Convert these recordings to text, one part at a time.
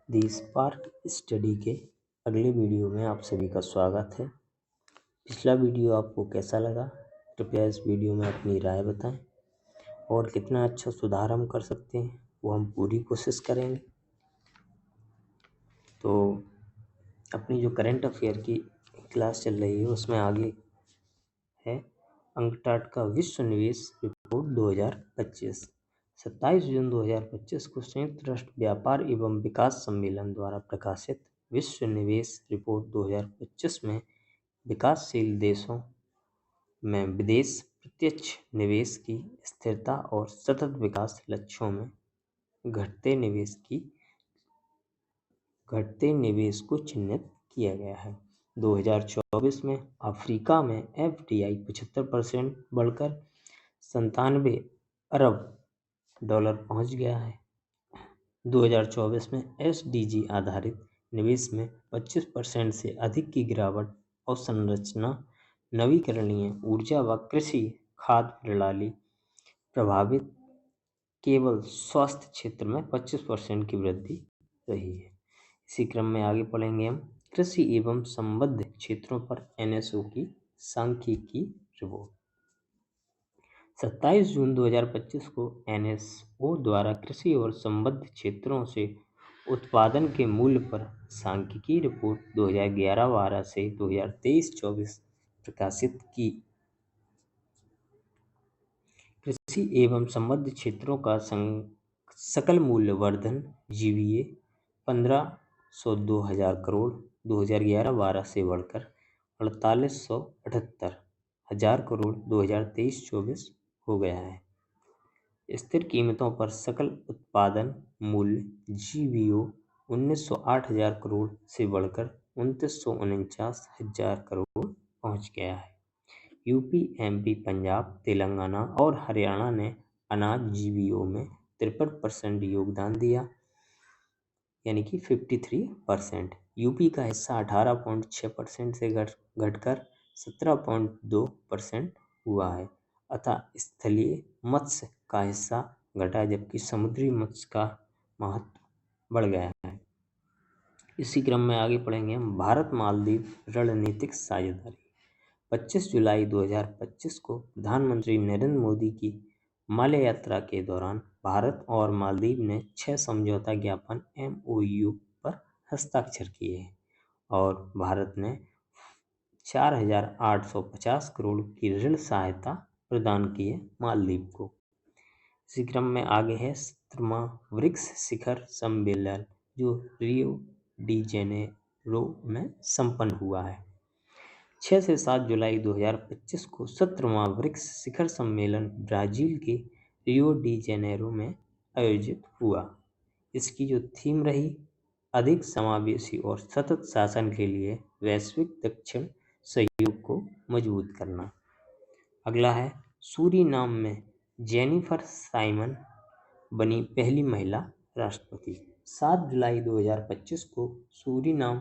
दी spark study के अगले video में आप सभी का स्वागत है। पिछला वीडियो आपको कैसा लगा? कृपया इस वीडियो में अपनी राय बताएं और कितना अच्छा सुधार हम कर सकते हैं वो हम पूरी कोशिश करेंगे। तो अपनी जो करंट अफेयर की क्लास चल रही है उसमें आगे है अंकटाट का विश्व निवेश रिपोर्ट 2025। 27 जून 2025 को संयुक्त राष्ट्र व्यापार एवं विकास सम्मेलन द्वारा प्रकाशित विश्व निवेश रिपोर्ट 2025 में विकासशील देशों में विदेश प्रत्यक्ष निवेश की स्थिरता और सतत विकास लक्ष्यों में घटते निवेश को चिह्नित किया गया है। 2024 में अफ्रीका में FDI 75% बढ़कर 97 अरब डॉलर पहुंच गया है। 2024 में SDG आधारित निवेश में 25% से अधिक की गिरावट और संरचना, नवीकरणीय ऊर्जा व कृषि खाद्य प्रणाली प्रभावित, केवल स्वास्थ्य क्षेत्र में 25% की वृद्धि रही है। इसी क्रम में आगे पढ़ेंगे हम कृषि एवं संबद्ध क्षेत्रों पर NSO की सांख्यिकी रिपोर्ट। 27 जून 2025 को NSO द्वारा कृषि और संबद्ध क्षेत्रों से उत्पादन के मूल्य पर सांख्यिकी रिपोर्ट 2011-12 से 2023-24 प्रकाशित की। कृषि एवं संबद्ध क्षेत्रों का सकल मूल्य वर्धन GVA 1502,000 करोड़ 2011-12 से बढ़कर 4878,000 करोड़ 2023-24 हो गया है। स्थिर कीमतों पर सकल उत्पादन मूल्य GVO 1908,000 करोड़ से बढ़कर 2949,000 करोड़ पहुंच गया है। UP, MP, पंजाब, तेलंगाना और हरियाणा ने अनाज GVO में 53% योगदान दिया, यानी कि 53%। यूपी का हिस्सा 18.6% से घटकर 17.2% हुआ है, अतः स्थलीय मत्स्य का हिस्सा घटा जबकि समुद्री मत्स्य का महत्व बढ़ गया है। इसी क्रम में आगे पढ़ेंगे हम भारत मालदीव रणनीतिक साझेदारी। 25 जुलाई 2025 को प्रधानमंत्री नरेंद्र मोदी की माले यात्रा के दौरान भारत और मालदीव ने 6 समझौता ज्ञापन MOU पर हस्ताक्षर किए हैं और भारत ने 4,850 करोड़ की ऋण सहायता प्रदान की है मालदीव को। इसी क्रम में आगे है 17वां ब्रिक्स शिखर सम्मेलन जो रियो डी जेनेरो में संपन्न हुआ है। 6 से 7 जुलाई 2025 को 17वां ब्रिक्स शिखर सम्मेलन ब्राजील के रियो डी जेनेरो में आयोजित हुआ। इसकी जो थीम रही अधिक समावेशी और सतत शासन के लिए वैश्विक दक्षिण सहयोग को मजबूत करना। अगला है सूरीनाम में जेनिफर साइमन बनी पहली महिला राष्ट्रपति। 7 जुलाई 2025 को सूरीनाम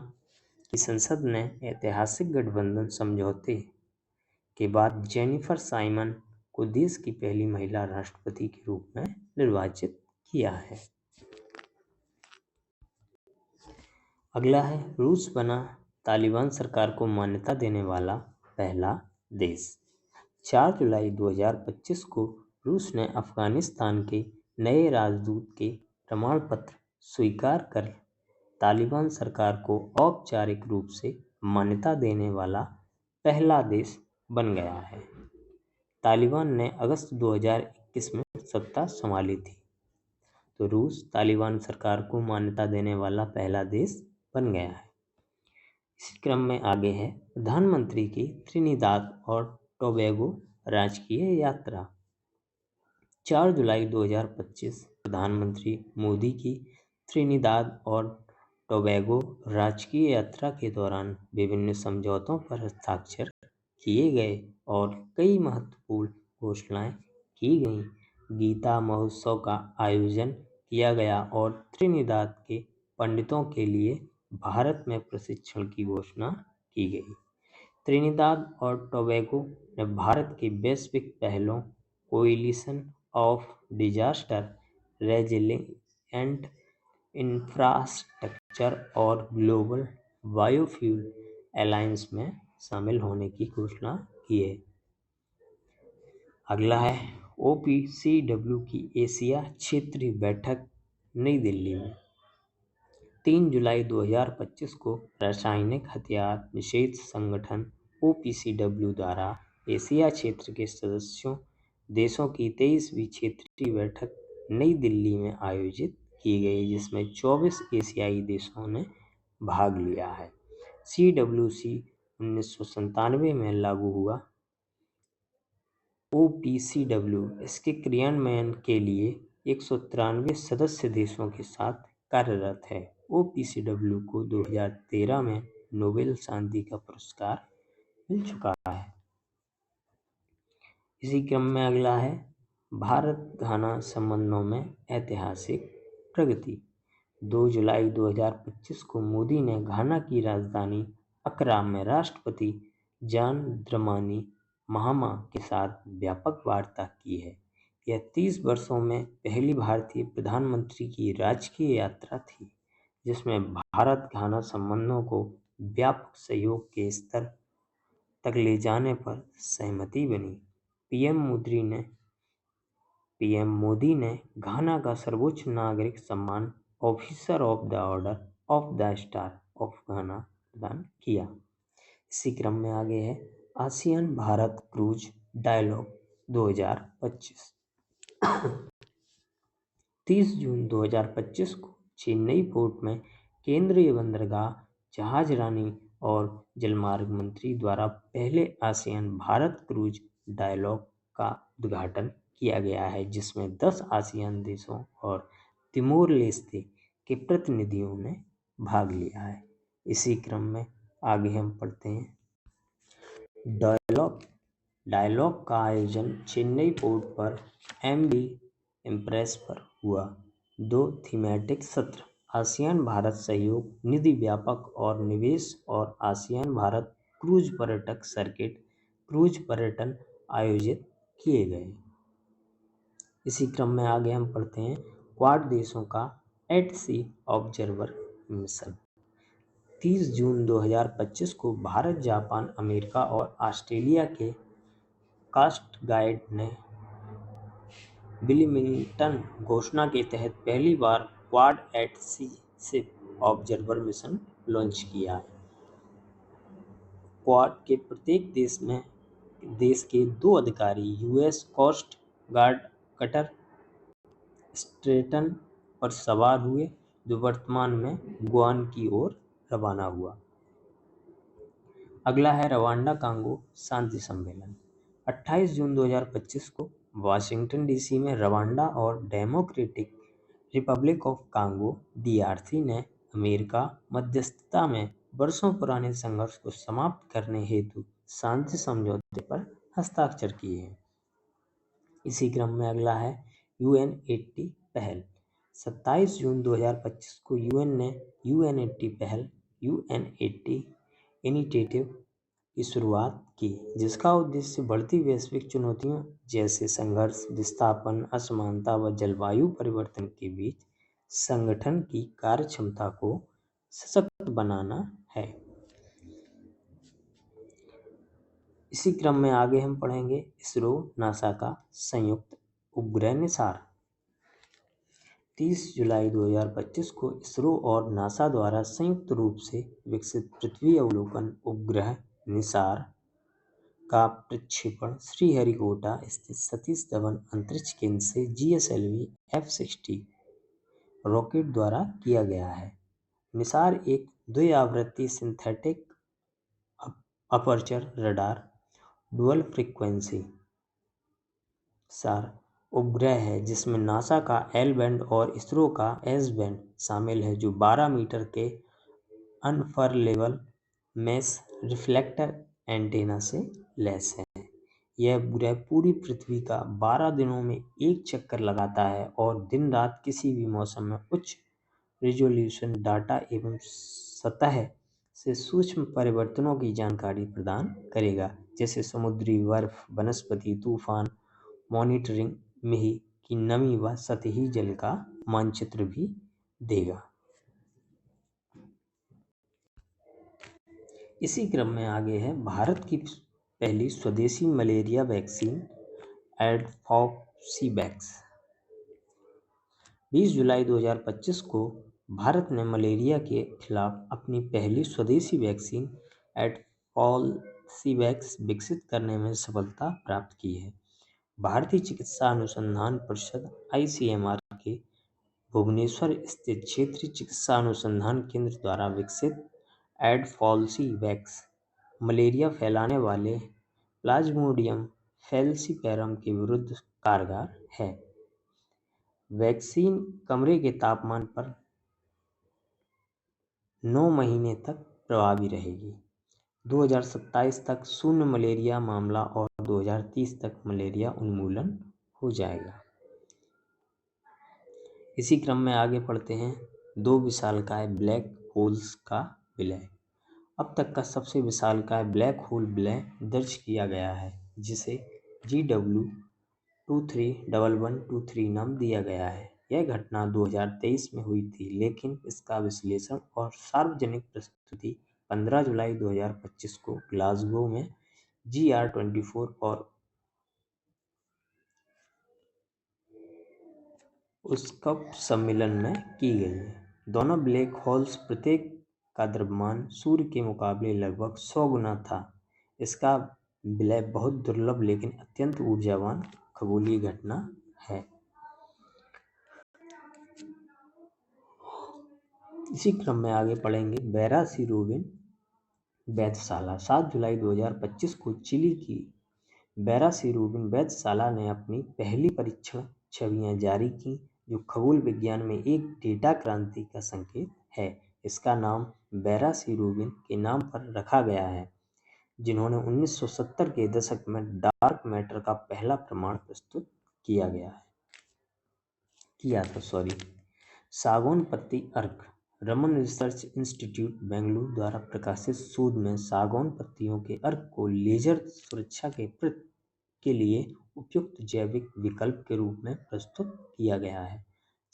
की संसद ने ऐतिहासिक गठबंधन समझौते के बाद जेनिफर साइमन को देश की पहली महिला राष्ट्रपति के रूप में निर्वाचित किया है। अगला है रूस बना तालिबान सरकार को मान्यता देने वाला पहला देश। 4 जुलाई 2025 को रूस ने अफगानिस्तान के नए राजदूत के प्रमाण पत्र स्वीकार कर तालिबान सरकार को औपचारिक रूप से मान्यता देने वाला पहला देश बन गया है। तालिबान ने अगस्त 2021 में सत्ता संभाली थी, तो रूस तालिबान सरकार को मान्यता देने वाला पहला देश बन गया है। इसी क्रम में आगे है प्रधानमंत्री की त्रिनिदाद और टोबैगो राजकीय यात्रा। 4 जुलाई 2025 प्रधानमंत्री मोदी की त्रिनिदाद और टोबैगो राजकीय यात्रा के दौरान विभिन्न समझौतों पर हस्ताक्षर किए गए और कई महत्वपूर्ण घोषणाएं की गईं। गीता महोत्सव का आयोजन किया गया और त्रिनिदाद के पंडितों के लिए भारत में प्रशिक्षण की घोषणा की गई। त्रिनिदाद और टोबैगो ने भारत के वैश्विक पहलों coalition of disaster resilient infrastructure और ग्लोबल बायोफ्यूल अलायंस में शामिल होने की घोषणा की है। अगला है OPCW की एशिया क्षेत्रीय बैठक नई दिल्ली में। 3 जुलाई 2025 को रासायनिक हथियार निषेध संगठन OPCW द्वारा एशिया क्षेत्र के सदस्यों देशों की 23वीं क्षेत्रीय बैठक नई दिल्ली में आयोजित की गई, जिसमें 24 एशियाई देशों ने भाग लिया है। CWC 1997 में लागू हुआ। OPCW इसके क्रियान्वयन के लिए 193 सदस्य देशों के साथ कार्यरत है। OPCW को 2013 में नोबेल शांति का पुरस्कार मिल चुका है। इसी क्रम में अगला है भारत घाना संबंधों में ऐतिहासिक प्रगति। 2 जुलाई 2025 को मोदी ने घाना की राजधानी अक्रा में राष्ट्रपति जॉन द्रमानी महामा के साथ व्यापक वार्ता की है। यह 30 वर्षों में पहली भारतीय प्रधानमंत्री की राजकीय यात्रा थी, जिसमें भारत घाना संबंधों को व्यापक सहयोग के स्तर तक ले जाने पर सहमति बनी। पीएम मोदी ने घाना का सर्वोच्च नागरिक सम्मान officer of the order of the star of घाना प्रदान किया। इसी क्रम में आगे है आसियान भारत क्रूज डायलॉग 2025। 30 जून 2025 को चेन्नई पोर्ट में केंद्रीय बंदरगाह, जहाजरानी और जलमार्ग मंत्री द्वारा पहले आसियान भारत क्रूज डायलॉग का उद्घाटन किया गया है, जिसमें 10 आसियान देशों और तिमोर लेस्ते के प्रतिनिधियों ने भाग लिया है। इसी क्रम में आगे हम पढ़ते हैं डायलॉग का आयोजन चेन्नई पोर्ट पर MB इम्प्रेस पर हुआ। 2 थीमेटिक सत्र आसियान भारत सहयोग निधि व्यापक और निवेश और आसियान भारत क्रूज पर्यटक सर्किट क्रूज पर्यटन आयोजित किए गए। इसी क्रम में आगे हम पढ़ते हैं क्वाड देशों का एट सी ऑब्जर्वर मिशन। 30 जून 2025 को भारत, जापान, अमेरिका और ऑस्ट्रेलिया के कास्ट गाइड ने विलिंगटन घोषणा के तहत पहली बार Quad at sea ship observer mission launch किया। क्वाड के प्रत्येक देश के 2 अधिकारी US coast guard cutter Stratton पर सवार हुए, जो वर्तमान में गुआम की ओर रवाना हुआ। अगला है रवांडा कांगो शांति सम्मेलन। 28 जून 2025 को वाशिंगटन DC में रवांडा और democratic Republic of Congo DRC ने अमेरिका मध्यस्थता में वर्षों पुराने संघर्ष को समाप्त करने हेतु शांति समझौते पर हस्ताक्षर किए हैं। इसी क्रम में अगला है UN80 पहल। 27 जून 2025 को UN ने UN80 पहल UN80 इनिशिएटिव की शुरुआत की, जिसका उद्देश्य बढ़ती वैश्विक चुनौतियों जैसे संघर्ष, विस्थापन, असमानता व जलवायु परिवर्तन के बीच संगठन की कार्यक्षमता को सशक्त बनाना है। इसी क्रम में आगे हम पढ़ेंगे इसरो नासा का संयुक्त उपग्रह निसार। 30 जुलाई 2025 को इसरो और नासा द्वारा संयुक्त रूप से विकसित पृथ्वी अवलोकन उपग्रह निसार का प्रक्षेपण श्रीहरिकोटा स्थित सतीश धवन अंतरिक्ष केंद्र से GSLV F-60 रॉकेट द्वारा किया गया है। निसार एक द्विआवर्ती synthetic aperture radar dual frequency SAR उपग्रह है, जिसमें नासा का L बैंड और इसरो का S बैंड शामिल है, जो 12 मीटर के अनफरलेबल मेश रिफ्लेक्टर एंटेना से लैस है। यह उपग्रह पूरी पृथ्वी का 12 दिनों में एक चक्कर लगाता है और दिन रात किसी भी मौसम में उच्च रिजोल्यूशन डाटा एवं सतह से सूक्ष्म परिवर्तनों की जानकारी प्रदान करेगा, जैसे समुद्री बर्फ, वनस्पति, तूफान मॉनिटरिंग, मेह की नमी व सतही जल का मानचित्र भी देगा। इसी क्रम में आगे है भारत की पहली स्वदेशी मलेरिया वैक्सीन एडफॉक्सीवैक्स। 20 जुलाई 2025 को भारत ने मलेरिया के खिलाफ अपनी पहली स्वदेशी वैक्सीन एडफॉक्सीवैक्स विकसित करने में सफलता प्राप्त की है। भारतीय चिकित्सा अनुसंधान परिषद (आईसीएमआर) के भुवनेश्वर स्थित क्षेत्रीय चिकित्सा अनुसंधान केंद्र द्वारा विकसित एडफॉक्सीवैक्स मलेरिया फैलाने वाले प्लाज्मोडियम फैलसीपैरम के विरुद्ध कारगर है। वैक्सीन कमरे के तापमान पर 9 महीने तक प्रभावी रहेगी। 2027 तक शून्य मलेरिया मामला और 2030 तक मलेरिया उन्मूलन हो जाएगा। इसी क्रम में आगे पढ़ते हैं 2 विशालकाय ब्लैक होल्स का विलय। अब तक का सबसे विशालकाय ब्लैक होल विलय दर्ज किया गया है, जिसे GW231123 नाम दिया गया है। यह घटना 2023 में हुई थी, लेकिन इसका विश्लेषण और सार्वजनिक प्रस्तुति 15 जुलाई 2025 को ग्लासगो में GR24 और USCOP सम्मेलन में की गई है। दोनों ब्लैक होल्स प्रत्येक का द्रव्यमान सूर्य के मुकाबले लगभग 100 गुना था। इसका विलय बहुत दुर्लभ लेकिन अत्यंत ऊर्जावान खगोलीय घटना है। इसी क्रम में आगे पढ़ेंगे बेरासी-रोबिन वेधशाला। 7 जुलाई 2025 को चिली की बेरासी-रोबिन वेधशाला ने अपनी पहली परीक्षण छवियां जारी की, जो खगोल विज्ञान में एक डेटा क्रांति का संकेत है। इसका नाम बेरासी-रोबिन के नाम पर रखा गया है, जिन्होंने 1970 के दशक में डार्क मैटर का पहला प्रमाण प्रस्तुत किया था। सागौन पत्ती अर्क। रमन रिसर्च इंस्टीट्यूट बेंगलुरु द्वारा प्रकाशित शोध में सागौन पत्तियों के अर्क को लेजर सुरक्षा के लिए उपयुक्त जैविक विकल्प के रूप में प्रस्तुत किया गया है।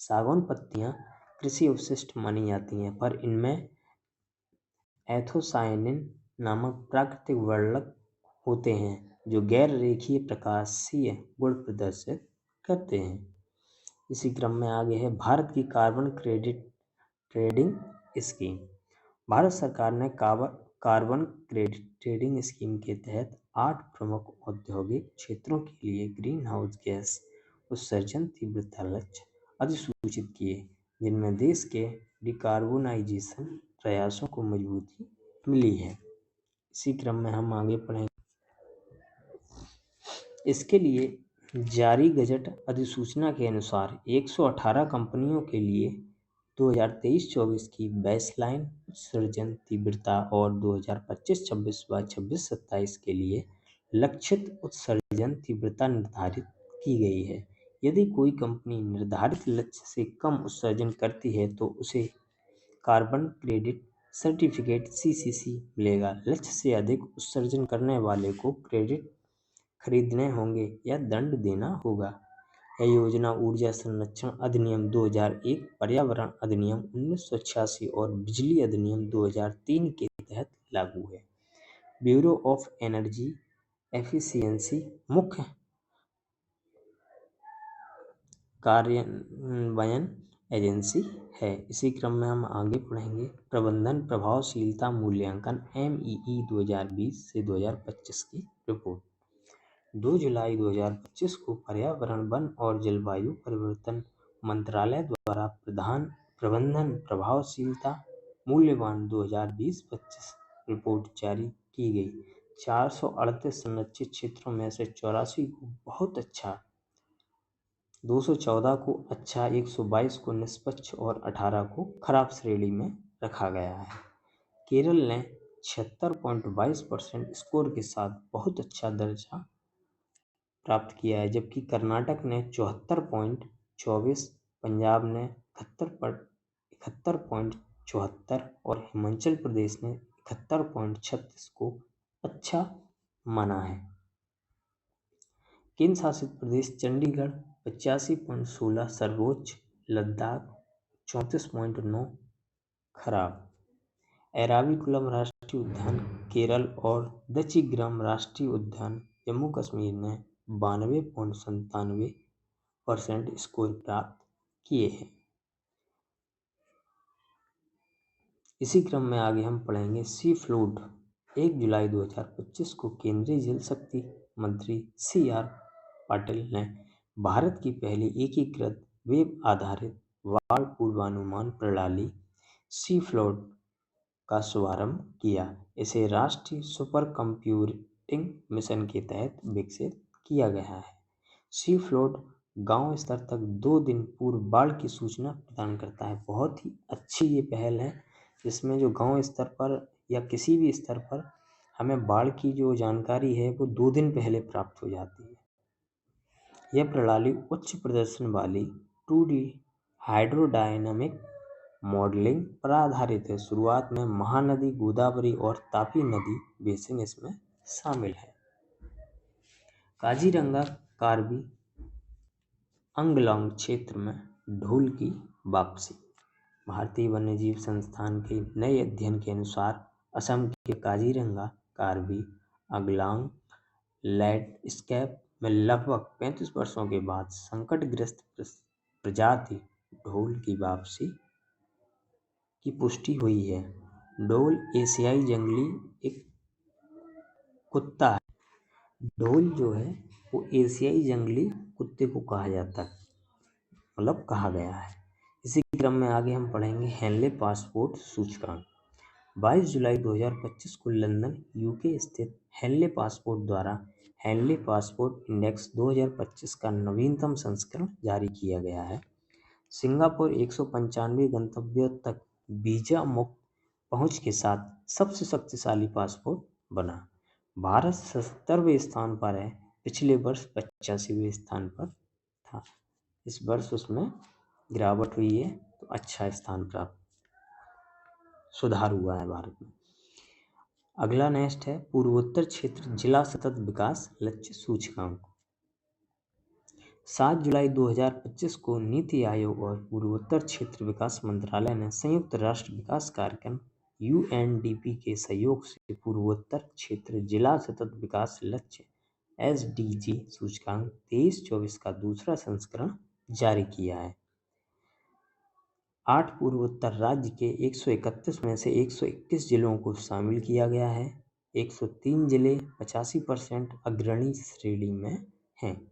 सागौन पत्तियां कृषि अवशिष्ट मानी जाती हैं, पर इनमें एंथोसायनिन नामक प्राकृतिक वर्णक होते हैं, जो गैर रेखीय प्रकाशीय गुण प्रदर्शित करते हैं। इसी क्रम में आगे है भारत की carbon credit trading scheme. Bharat सरकार ने कार्बन क्रेडिट ट्रेडिंग स्कीम के तहत 8 प्रमुख औद्योगिक क्षेत्रों के लिए ग्रीन हाउस गैस उत्सर्जन तीव्रता लक्ष्य अधिसूचित किए, जिनमें देश के डिकार्बोनाइजेशन प्रयासों को मजबूती मिली है। इसी क्रम में हम आगे पढ़ेंगे। इसके लिए जारी गजट अधिसूचना के अनुसार 118 कंपनियों के लिए 2023-24 की बेसलाइन उत्सर्जन तीव्रता और 2025-26 व 26-27 के लिए लक्षित उत्सर्जन तीव्रता निर्धारित की गई है। यदि कोई कंपनी निर्धारित लक्ष्य से कम उत्सर्जन करती है तो उसे कार्बन क्रेडिट सर्टिफिकेट (CCC) मिलेगा। लक्ष्य से अधिक उत्सर्जन करने वाले को क्रेडिट खरीदने होंगे या दंड देना होगा। यह योजना ऊर्जा संरक्षण अधिनियम 2001, पर्यावरण अधिनियम 1986 और बिजली अधिनियम 2003 के तहत लागू है। ब्यूरो ऑफ एनर्जी एफिशिएंसी मुख्य कार्यान्वयन एजेंसी है। इसी क्रम में हम आगे पढ़ेंगे प्रबंधन प्रभावशीलता मूल्यांकन MEE 2020 से 2025 की रिपोर्ट। 2 जुलाई 2025 को पर्यावरण, वन और जलवायु परिवर्तन मंत्रालय द्वारा प्रबंधन प्रभावशीलता मूल्यांकन 2020-25 रिपोर्ट जारी की गई। 438 संरक्षित क्षेत्रों में से 84 को बहुत अच्छा, 214 को अच्छा, 122 को निष्पक्ष और 18 को खराब श्रेणी में रखा गया है। केरल ने 76.22% स्कोर के साथ बहुत अच्छा दर्जा प्राप्त किया है, जबकि कर्नाटक ने 74.24, पंजाब ने 71.74 और हिमाचल प्रदेश ने 71.36 को अच्छा माना है। केंद्र शासित प्रदेश चंडीगढ़ 85.16 सर्वोच्च, लद्दाख 34.9 खराब। एराविकुलम राष्ट्रीय उद्यान केरल और दचिग्राम राष्ट्रीय उद्यान जम्मू कश्मीर ने 92.97% स्कोर प्राप्त किए हैं। इसी क्रम में आगे हम पढ़ेंगे सी फ्लूड। 1 जुलाई 2025 को केंद्रीय जल शक्ति मंत्री CR पाटिल ने भारत की पहली एकीकृत वेब आधारित बाढ़ पूर्वानुमान प्रणाली सी फ्लूड का शुभारंभ किया। इसे राष्ट्रीय सुपर कंप्यूटिंग मिशन के तहत विकसित किया गया है। सी फ्लूड गांव स्तर तक 2 दिन पूर्व बाढ़ की सूचना प्रदान करता है। बहुत ही अच्छी ये पहल है, जिसमें जो गांव स्तर पर या किसी भी स्तर पर हमें बाढ़ की जो जानकारी है वो 2 दिन पहले प्राप्त हो जाती है। यह प्रणाली उच्च प्रदर्शन वाली 2D हाइड्रोडायनामिक मॉडलिंग पर आधारित है। शुरुआत में महानदी, गोदावरी और तापी नदी बेसिन इसमें शामिल है। काजीरंगा कार्बी अंगलोंग क्षेत्र में ढोल की वापसी। भारतीय वन्यजीव संस्थान के नए अध्ययन के अनुसार असम के काजीरंगा कार्बी अंगलोंग लैंडस्केप में लगभग 35 वर्षों के बाद संकटग्रस्त प्रजाति ढोल की वापसी की पुष्टि हुई है। ढोल एशियाई जंगली एक कुत्ता है। ढोल जो है वो एशियाई जंगली कुत्ते को कहा जाता है, मतलब कहा गया है। इसी क्रम में आगे हम पढ़ेंगे हेनले पासपोर्ट सूचकांक। 22 जुलाई 2025 को लंदन यूके स्थित हेनले पासपोर्ट द्वारा हेनले पासपोर्ट इंडेक्स 2025 का नवीनतम संस्करण जारी किया गया है। सिंगापुर 195 गंतव्यों तक वीजा मुक्त पहुंच के साथ सबसे शक्तिशाली पासपोर्ट बना। भारत 77वें स्थान पर है, पिछले वर्ष 85वें स्थान पर था। इस वर्ष उसमें गिरावट हुई है, तो अच्छा स्थान प्राप्त सुधार हुआ है भारत में। अगला नेक्स्ट है पूर्वोत्तर क्षेत्र जिला सतत विकास लक्ष्य सूचकांक। 7 जुलाई 2025 को नीति आयोग और पूर्वोत्तर क्षेत्र विकास मंत्रालय ने संयुक्त राष्ट्र विकास कार्यक्रम UNDP के सहयोग से पूर्वोत्तर क्षेत्र जिला सतत विकास लक्ष्य SDG सूचकांक 23-24 का दूसरा संस्करण जारी किया है। 8 पूर्वोत्तर राज्य के 131 में से 121 जिलों को शामिल किया गया है। 103 जिले 85% अग्रणी श्रेणी में हैं।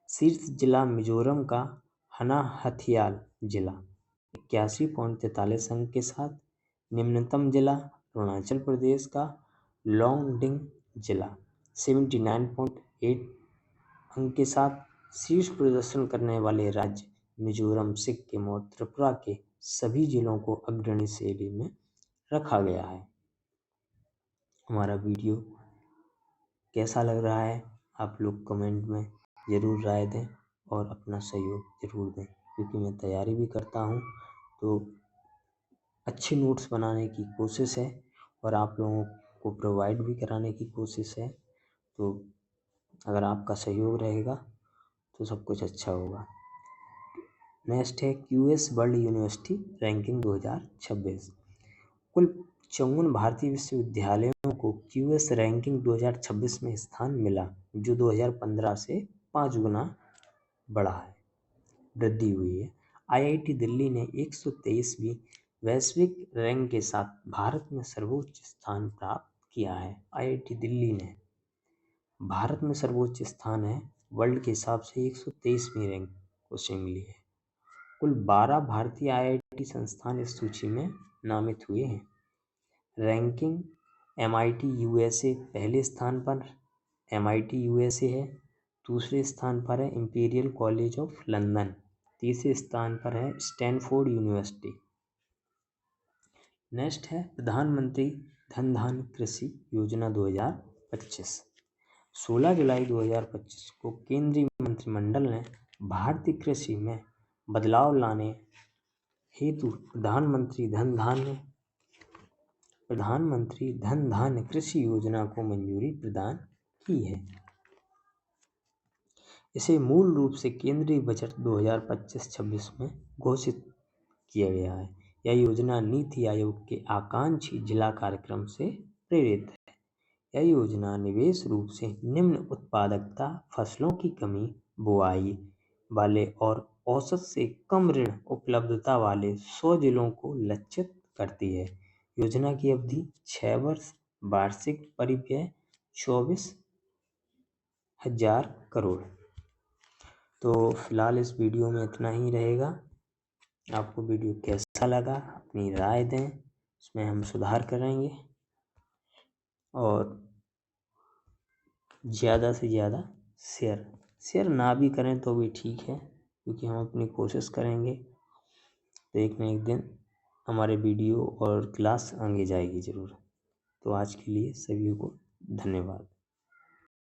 शीर्ष जिला मिजोरम का हनाहथियाल जिला 81.43 अंक के साथ, निम्नतम जिला अरुणाचल प्रदेश का लोंगडिंग जिला 79.8 अंक के साथ, शीर्ष प्रदर्शन करने वाले राज्य मिजोरम, सिक्किम और त्रिपुरा के सभी जिलों को अग्रणी श्रेणी में रखा गया है। हमारा वीडियो कैसा लग रहा है आप लोग कमेंट में ज़रूर राय दें और अपना सहयोग ज़रूर दें, क्योंकि मैं तैयारी भी करता हूँ तो अच्छे नोट्स बनाने की कोशिश है और आप लोगों को प्रोवाइड भी कराने की कोशिश है। तो अगर आपका सहयोग रहेगा तो सब कुछ अच्छा होगा। नेक्स्ट है QS वर्ल्ड यूनिवर्सिटी रैंकिंग 2026। कुल 54 भारतीय विश्वविद्यालयों को QS रैंकिंग 2026 में स्थान मिला, जो 2015 से 5 गुना बढ़ा है, वृद्धि हुई है। IIT दिल्ली ने 123वीं वैश्विक रैंक के साथ भारत में सर्वोच्च स्थान प्राप्त किया है। IIT दिल्ली ने भारत में सर्वोच्च स्थान है, वर्ल्ड के हिसाब से 123वीं रैंक उसे मिली है। कुल 12 भारतीय IIT संस्थान इस सूची में नामित हुए हैं। रैंकिंग MIT USA पहले स्थान पर MIT USA है, दूसरे स्थान पर है इंपीरियल कॉलेज ऑफ लंदन, तीसरे स्थान पर है स्टैनफोर्ड यूनिवर्सिटी। नेक्स्ट है प्रधानमंत्री धन धान्य कृषि योजना 2025। 16 जुलाई 2025 को केंद्रीय मंत्रिमंडल ने भारतीय कृषि में बदलाव लाने हेतु प्रधानमंत्री धन धान्य कृषि योजना को मंजूरी प्रदान की है। इसे मूल रूप से केंद्रीय बजट 2025-26 में घोषित किया गया है। यह योजना नीति आयोग के आकांक्षी जिला कार्यक्रम से प्रेरित है। यह योजना निवेश रूप से निम्न उत्पादकता फसलों की कमी बुआई वाले और औसत से कम ऋण उपलब्धता वाले 100 जिलों को लक्षित करती है। योजना की अवधि 6 वर्ष, वार्षिक परिव्यय 24,000 करोड़। तो फिलहाल इस वीडियो में इतना ही रहेगा। आपको वीडियो कैसा लगा अपनी राय दें, उसमें हम सुधार करेंगे और ज़्यादा से ज़्यादा शेयर ना भी करें तो भी ठीक है, क्योंकि हम अपनी कोशिश करेंगे तो एक न एक दिन हमारे वीडियो और क्लास आगे जाएगी ज़रूर। तो आज के लिए सभी को धन्यवाद।